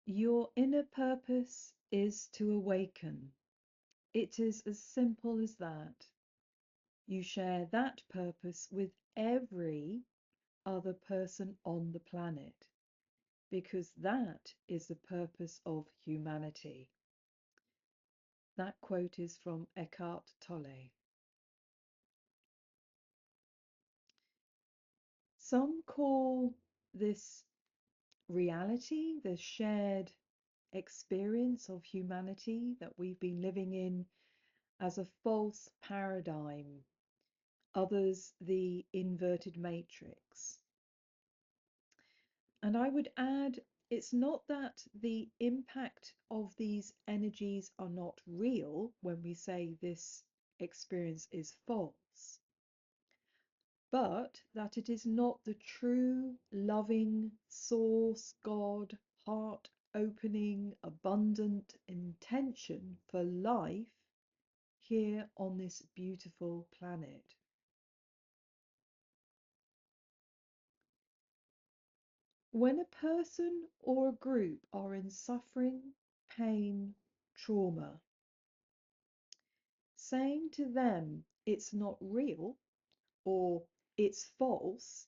Your inner purpose is to awaken. It is as simple as that. You share that purpose with every other person on the planet because that is the purpose of humanity. That quote is from Eckhart Tolle. Some call this reality, the shared experience of humanity that we've been living in, as a false paradigm, others the inverted matrix. And I would add, it's not that the impact of these energies are not real when we say this experience is false, but that it is not the true, loving, source, God, heart opening, abundant intention for life here on this beautiful planet. When a person or a group are in suffering, pain, trauma, saying to them it's not real or it's false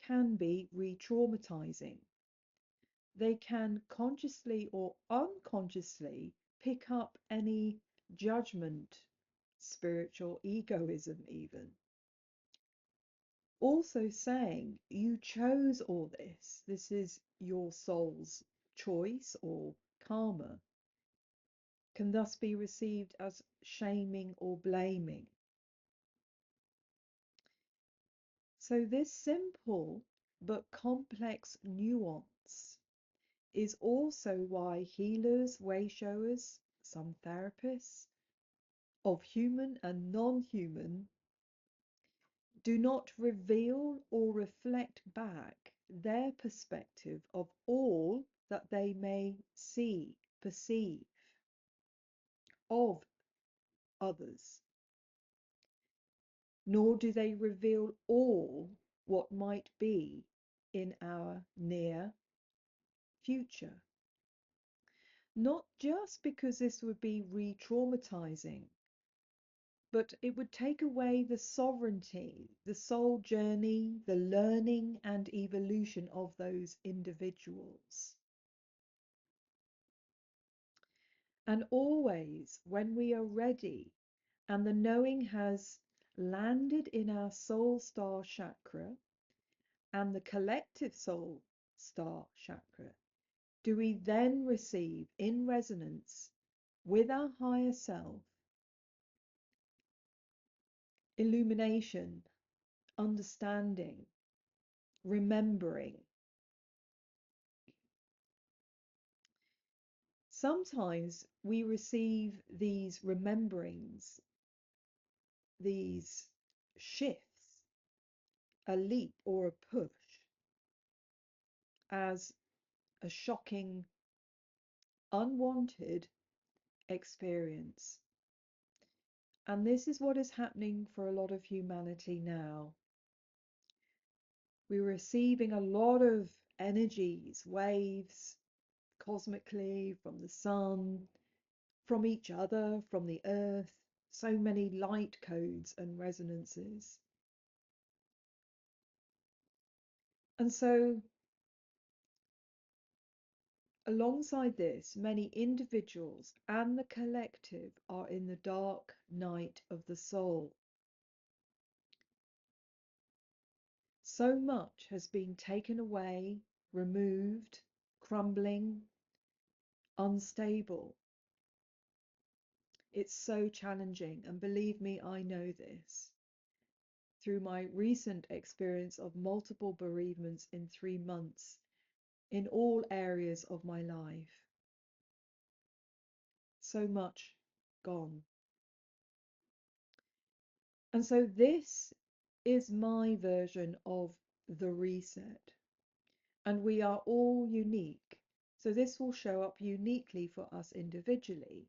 can be re-traumatizing. They can consciously or unconsciously pick up any judgment, spiritual egoism even. Also saying you chose all this, this is your soul's choice or karma, can thus be received as shaming or blaming. So this simple but complex nuance is also why healers, way showers, some therapists of human and non-human do not reveal or reflect back their perspective of all that they may see, perceive of others, nor do they reveal all what might be in our near future. Not just because this would be re-traumatizing, but it would take away the sovereignty, the soul journey, the learning and evolution of those individuals. And always, when we are ready and the knowing has landed in our soul star chakra and the collective soul star chakra, do we then receive in resonance with our higher self illumination, understanding, remembering. Sometimes we receive these rememberings, these shifts, a leap or a push, as a shocking, unwanted experience. And this is what is happening for a lot of humanity now. We're receiving a lot of energies, waves, cosmically, from the sun, from each other, from the earth, so many light codes and resonances. And so, alongside this, many individuals and the collective are in the dark night of the soul. So much has been taken away, removed, crumbling, unstable. It's so challenging, and believe me, I know this. Through my recent experience of multiple bereavements in 3 months in all areas of my life. So much gone. And so this is my version of the reset. And we are all unique. So this will show up uniquely for us individually.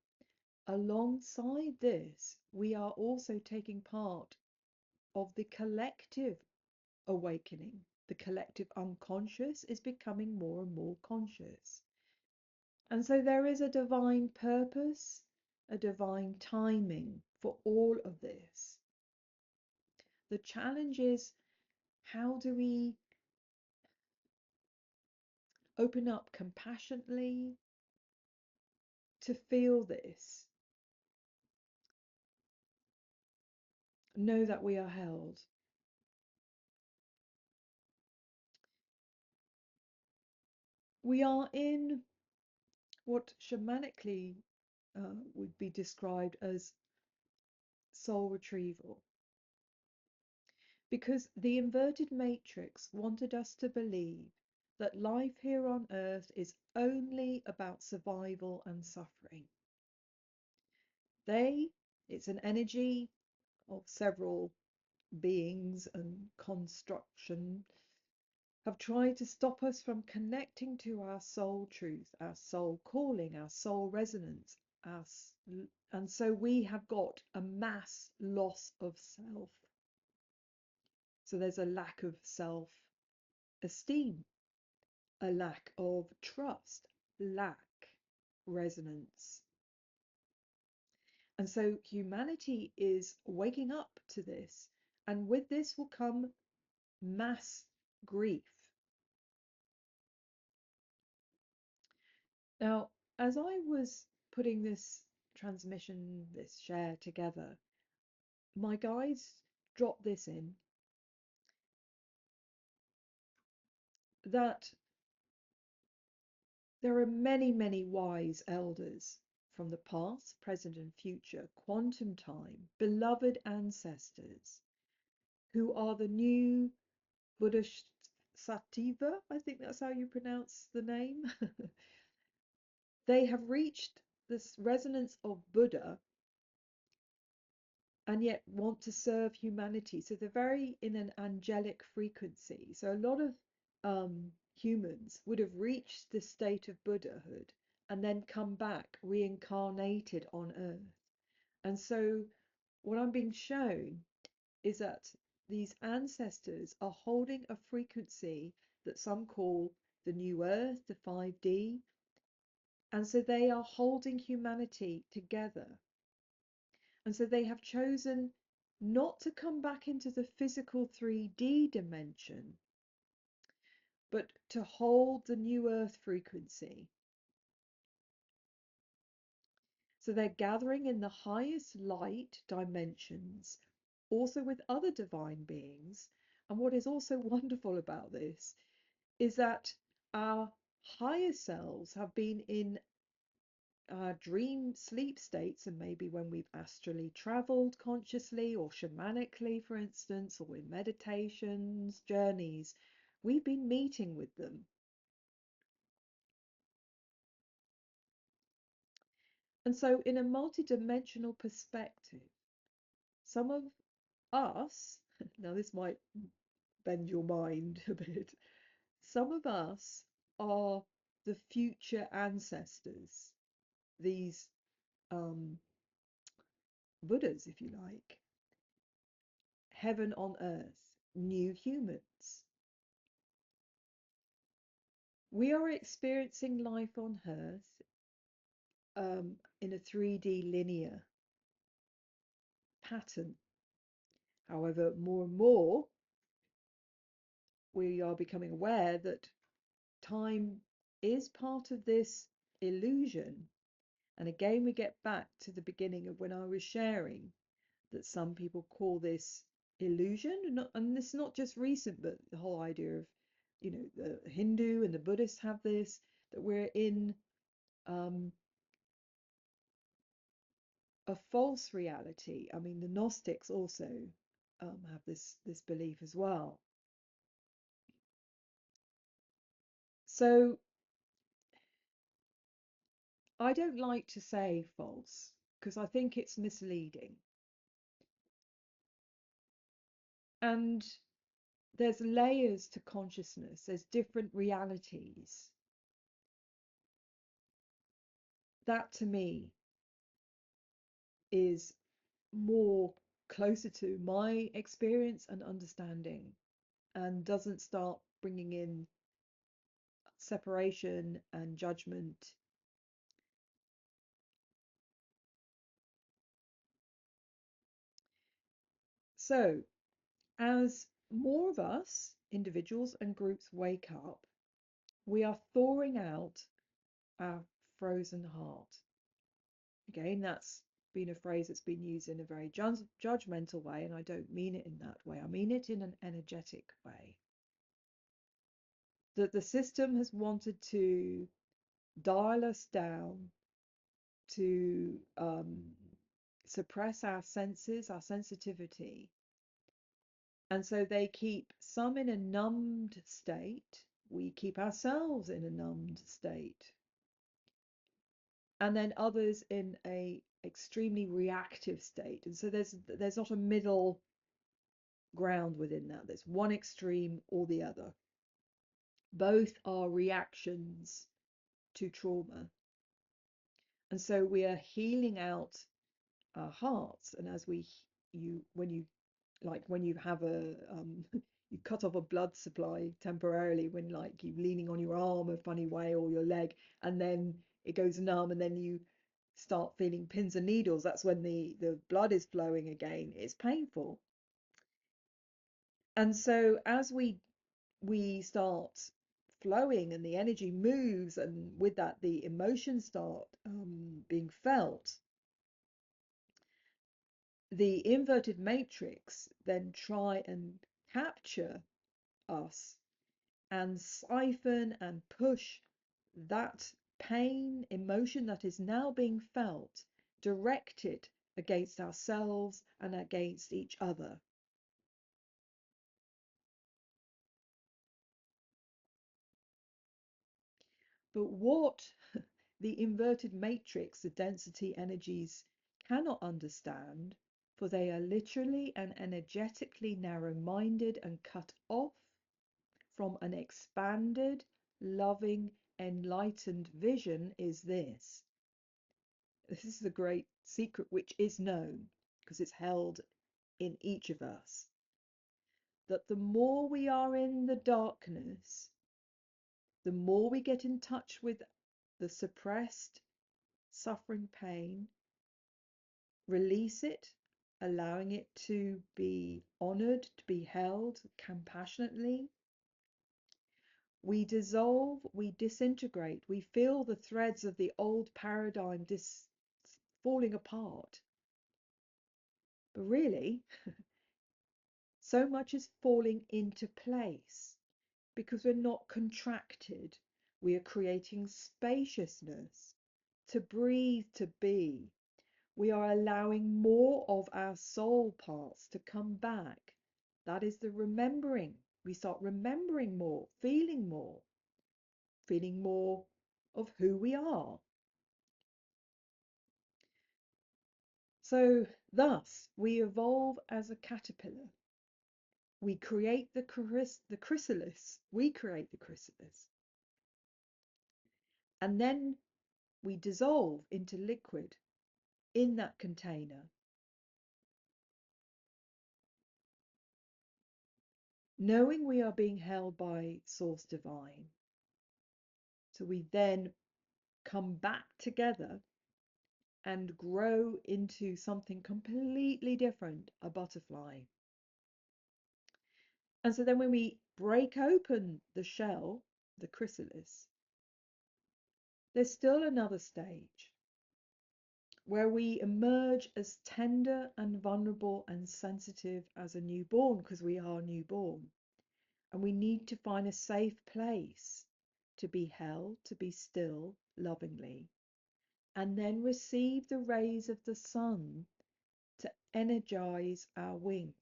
Alongside this, we are also taking part of the collective awakening. The collective unconscious is becoming more and more conscious. And so there is a divine purpose, a divine timing for all of this. The challenge is, how do we open up compassionately to feel this? Know that we are held. We are in what shamanically would be described as soul retrieval. Because the inverted matrix wanted us to believe that life here on earth is only about survival and suffering. It's an energy of several beings and construction, have tried to stop us from connecting to our soul truth, our soul calling, our soul resonance, and so we have got a mass loss of self. So there's a lack of self-esteem, a lack of trust, lack, resonance. And so humanity is waking up to this, and with this will come mass grief. Now, as I was putting this transmission, this share together, my guides dropped this in, that there are many, many wise elders from the past, present, and future, quantum time, beloved ancestors, who are the new Bodhisattva, I think that's how you pronounce the name. They have reached this resonance of Buddha and yet want to serve humanity. So they're very in an angelic frequency. So a lot of humans would have reached this state of Buddhahood and then come back reincarnated on Earth. And so what I'm being shown is that these ancestors are holding a frequency that some call the new Earth, the 5D. And so they are holding humanity together. And so they have chosen not to come back into the physical 3D dimension, but to hold the new Earth frequency. So they're gathering in the highest light dimensions, also with other divine beings. And what is also wonderful about this is that our higher selves have been in our dream sleep states, and maybe when we've astrally traveled consciously or shamanically, for instance, or in meditations, journeys, we've been meeting with them. And so, in a multidimensional perspective, some of us, now this might bend your mind a bit, some of us are the future ancestors, these Buddhas, if you like, heaven on earth, new humans. We are experiencing life on earth in a 3D linear pattern. However, more and more we are becoming aware that time is part of this illusion. And again, we get back to the beginning of when I was sharing that some people call this illusion. And it's not just recent, but the whole idea of, the Hindu and the Buddhists have this, that we're in a false reality. I mean, the Gnostics also have this belief as well. So I don't like to say false because I think it's misleading. And there's layers to consciousness, there's different realities. That to me is more closer to my experience and understanding, and doesn't start bringing in separation and judgment So, as more of us, individuals and groups, wake up, we are thawing out our frozen heart. Again, that's been a phrase that's been used in a very judgmental way, and I don't mean it in that way. I mean it in an energetic way. That the system has wanted to dial us down, to suppress our senses, our sensitivity. And so they keep some in a numbed state. We keep ourselves in a numbed state. And then others in a extremely reactive state. And so there's not a middle ground within that. There's one extreme or the other. Both are reactions to trauma. And so we are healing out our hearts. And as when you have a you cut off a blood supply temporarily, when like you leaning on your arm a funny way or your leg, and then it goes numb, and then you start feeling pins and needles. That's when the blood is flowing again. It's painful. And so as we start flowing and the energy moves, and with that the emotions start being felt, the inverted matrix then try and capture us and siphon and push that pain, emotion that is now being felt, directed against ourselves and against each other. But what the inverted matrix, the density energies, cannot understand, for they are literally and energetically narrow-minded and cut off from an expanded, loving, enlightened vision, is this. This is the great secret which is known, because it's held in each of us, that the more we are in the darkness, the more we get in touch with the suppressed suffering pain, release it, allowing it to be honored, to be held compassionately, we dissolve, we disintegrate, we feel the threads of the old paradigm falling apart. But really, so much is falling into place because we're not contracted. We are creating spaciousness to breathe, to be. We are allowing more of our soul parts to come back. That is the remembering. We start remembering more, feeling more of who we are. So thus we evolve as a caterpillar. We create the chrysalis. We create the chrysalis. And then we dissolve into liquid in that container, knowing we are being held by Source Divine. So we then come back together and grow into something completely different, a butterfly. And so then when we break open the shell, the chrysalis, there's still another stage where we emerge as tender and vulnerable and sensitive as a newborn, because we are newborn. And we need to find a safe place to be held, to be still lovingly, and then receive the rays of the sun to energize our wings.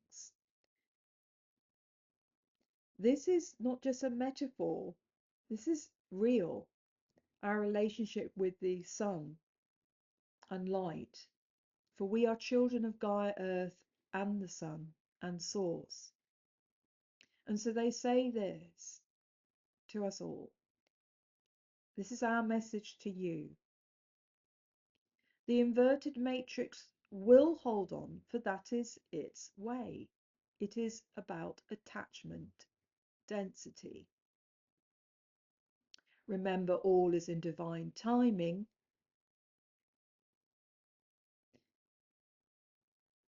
This is not just a metaphor, this is real. Our relationship with the sun and light, for we are children of Gaia, Earth, and the sun and Source. And so they say this to us all. This is our message to you. The inverted matrix will hold on, for that is its way. It is about attachment, density. Remember, all is in divine timing.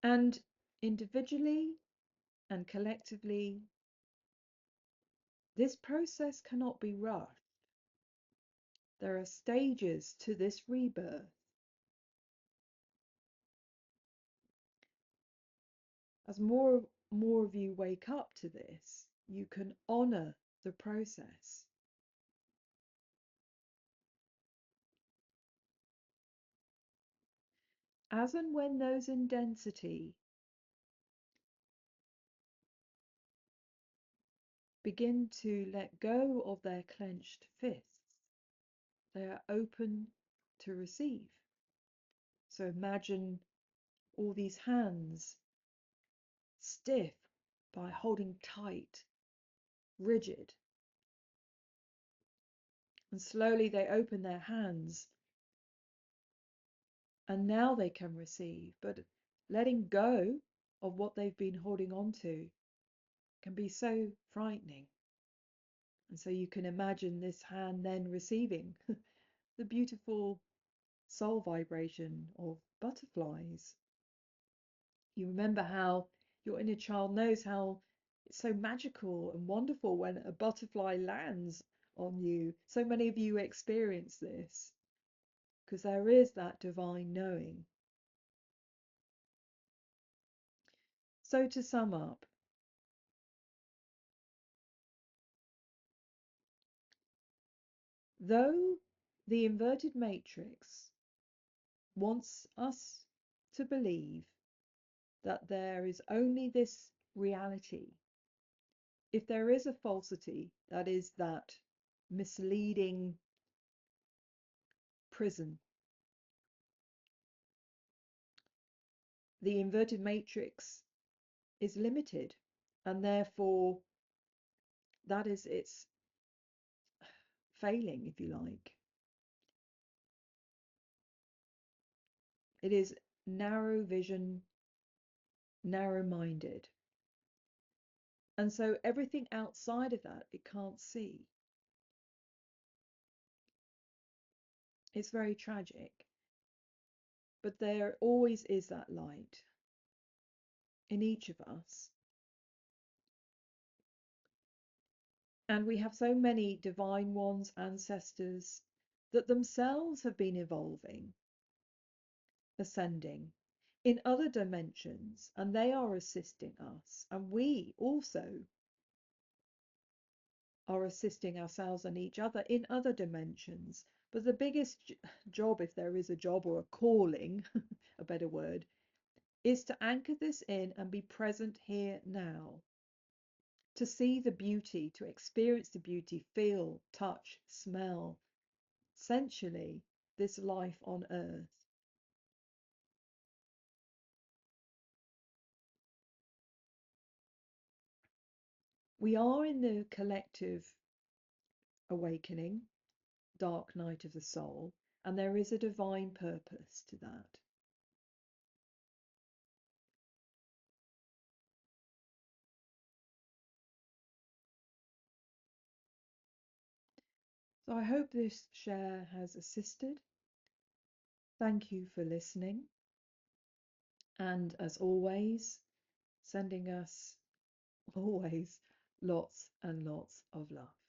And individually And collectively, this process cannot be rushed. There are stages to this rebirth. As more of you wake up to this, you can honor the process. As and when those in density begin to let go of their clenched fists, they are open to receive. So imagine all these hands stiff by holding tight, rigid. And slowly they open their hands and now they can receive. But letting go of what they've been holding on to can be so frightening. And so you can imagine this hand then receiving the beautiful soul vibration of butterflies. You remember how your inner child knows how it's so magical and wonderful when a butterfly lands on you. So many of you experience this because there is that divine knowing. So to sum up, though the inverted matrix wants us to believe that there is only this reality, if there is a falsity, that is that misleading prison, the inverted matrix is limited, and therefore that is its failing, if you like. It is narrow vision, narrow minded. And so everything outside of that it can't see. It's very tragic. But there always is that light in each of us. And we have so many divine ones, ancestors, that themselves have been evolving, ascending in other dimensions, and they are assisting us. And we also are assisting ourselves and each other in other dimensions. But the biggest job, if there is a job or a calling, a better word, is to anchor this in and be present here now. To see the beauty, to experience the beauty, feel, touch, smell, sensually, this life on earth. We are in the collective awakening, dark night of the soul, and there is a divine purpose to that. So I hope this share has assisted. Thank you for listening. And as always, sending us always lots and lots of love.